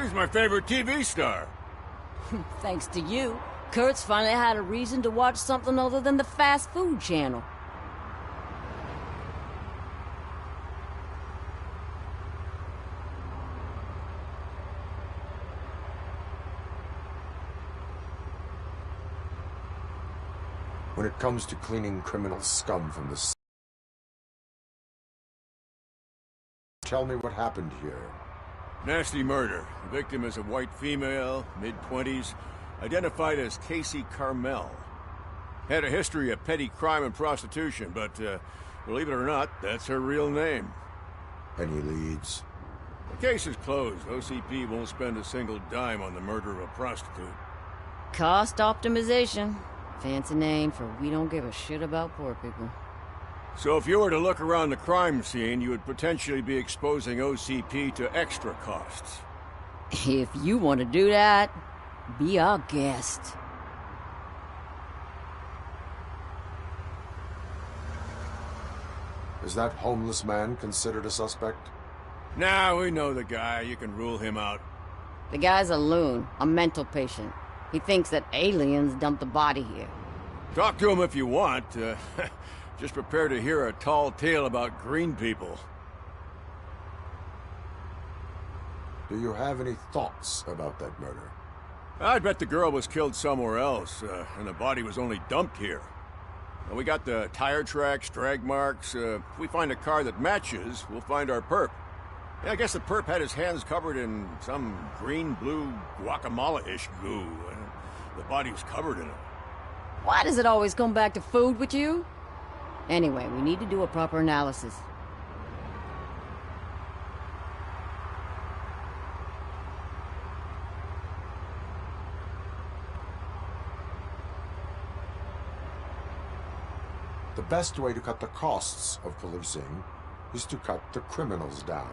He's my favorite TV star. Thanks to you, Kurt's finally had a reason to watch something other than the fast food channel. When it comes to cleaning criminal scum from the... Tell me what happened here. Nasty murder. The victim is a white female, mid-20s, identified as Casey Carmel. Had a history of petty crime and prostitution, but, believe it or not, that's her real name. Any leads? The case is closed. OCP won't spend a single dime on the murder of a prostitute. Cost optimization. Fancy name for we don't give a shit about poor people. So if you were to look around the crime scene, you would potentially be exposing OCP to extra costs. If you want to do that, be our guest. Is that homeless man considered a suspect? Nah, we know the guy. You can rule him out. The guy's a loon, a mental patient. He thinks that aliens dumped a body here. Talk to him if you want. Just prepare to hear a tall tale about green people. Do you have any thoughts about that murder? I'd bet the girl was killed somewhere else, and the body was only dumped here. We got the tire tracks, drag marks. If we find a car that matches, we'll find our perp. Yeah, I guess the perp had his hands covered in some green-blue guacamole-ish goo. The body was covered in it. Why does it always come back to food with you? Anyway, we need to do a proper analysis. The best way to cut the costs of policing is to cut the criminals down.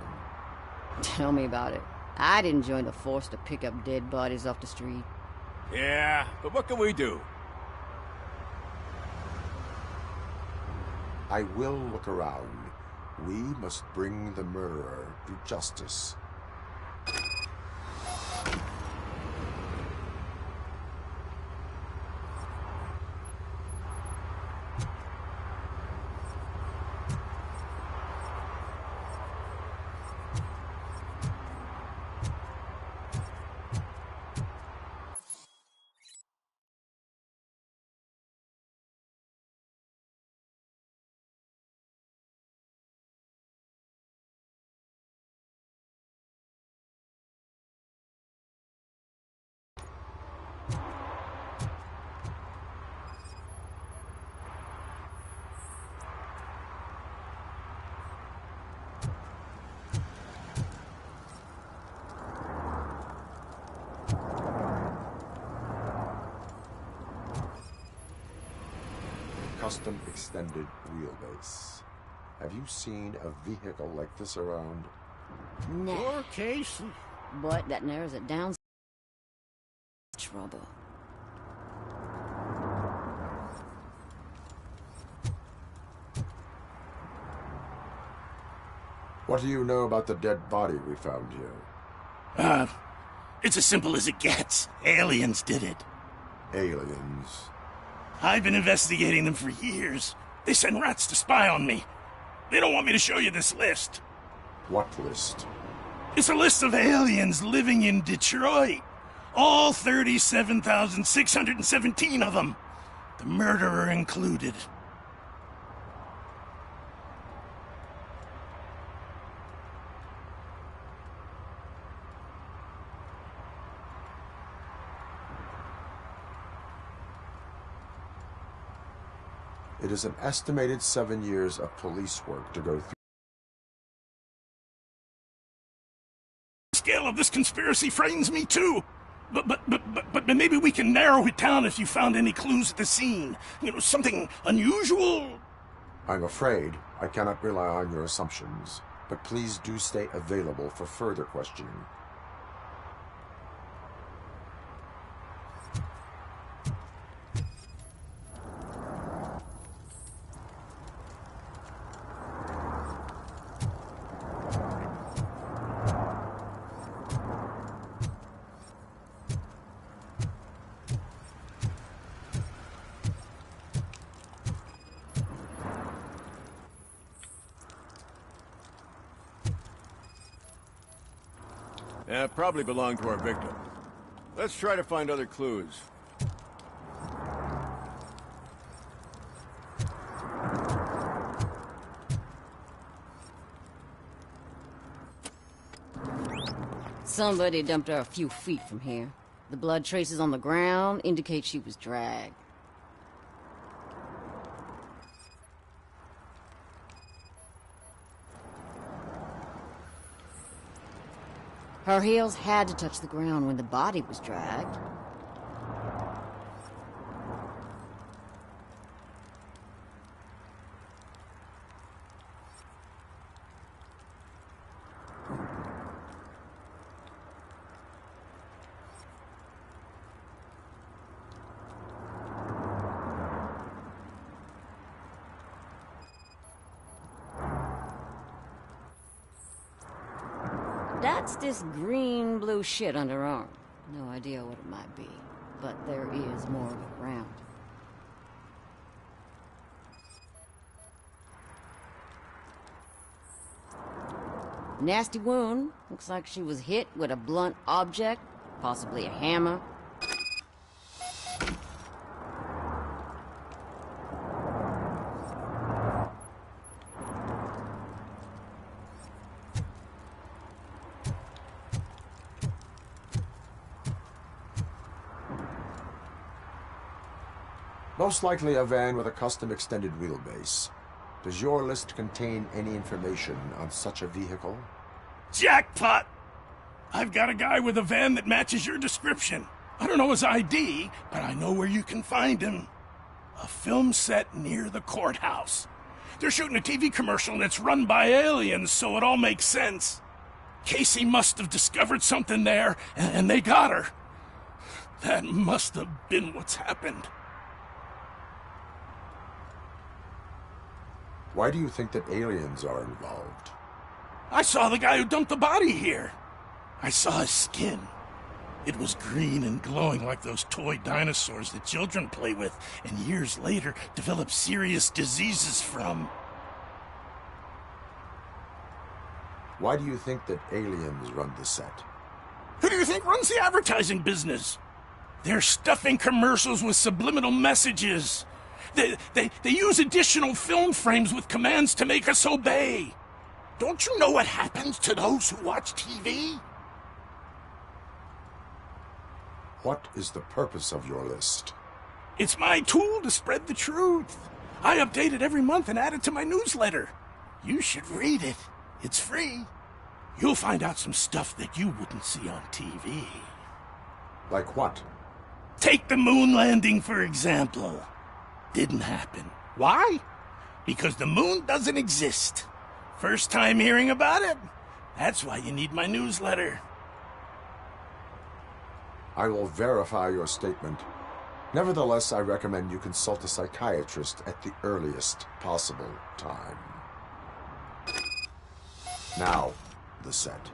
Tell me about it. I didn't join the force to pick up dead bodies off the street. Yeah, but what can we do? I will look around. We must bring the murderer to justice. Custom extended wheelbase. Have you seen a vehicle like this around? Nah. Poor Casey. But that narrows it down. Trouble. What do you know about the dead body we found here? It's as simple as it gets. Aliens did it. Aliens. I've been investigating them for years. They send rats to spy on me. They don't want me to show you this list. What list? It's a list of aliens living in Detroit. All 37,617 of them. The murderer included. It is an estimated 7 years of police work to go through. The scale of this conspiracy frightens me too. But maybe we can narrow it down if you found any clues at the scene. You know, something unusual. I'm afraid I cannot rely on your assumptions, but please do stay available for further questioning. Yeah, probably belonged to our victim. Let's try to find other clues. Somebody dumped her a few feet from here. The blood traces on the ground indicate she was dragged. Her heels had to touch the ground when the body was dragged. That's this green-blue shit under her arm. No idea what it might be, but there is more of it around. Nasty wound. Looks like she was hit with a blunt object, possibly a hammer. Most likely a van with a custom extended wheelbase. Does your list contain any information on such a vehicle? Jackpot! I've got a guy with a van that matches your description. I don't know his ID, but I know where you can find him. A film set near the courthouse. They're shooting a TV commercial that's run by aliens, so it all makes sense. Casey must have discovered something there, and they got her. That must have been what's happened. Why do you think that aliens are involved? I saw the guy who dumped the body here. I saw his skin. It was green and glowing like those toy dinosaurs that children play with and years later develop serious diseases from. Why do you think that aliens run the set? Who do you think runs the advertising business? They're stuffing commercials with subliminal messages. They use additional film frames with commands to make us obey. Don't you know what happens to those who watch TV? What is the purpose of your list? It's my tool to spread the truth. I update it every month and add it to my newsletter. You should read it. It's free. You'll find out some stuff that you wouldn't see on TV. Like what? Take the moon landing, for example. Didn't happen. Why? Because the moon doesn't exist. First time hearing about it? That's why you need my newsletter. I will verify your statement. Nevertheless, I recommend you consult a psychiatrist at the earliest possible time. Now, the set.